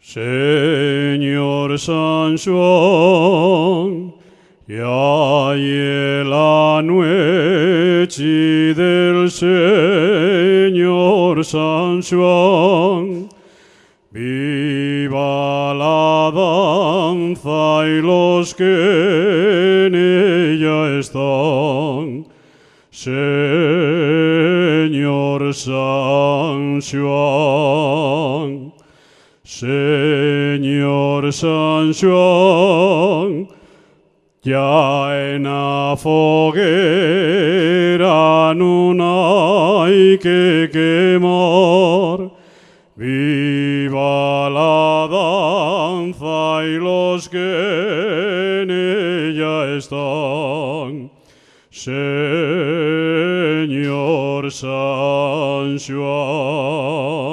Señor San Juan, ya y la noche del Señor San Juan, viva la danza y los que en ella están. Señor San Juan, Señor San Juan, ya en la foguera no hay que quemar. Viva la danza y los que en ella están. Señor San Juan.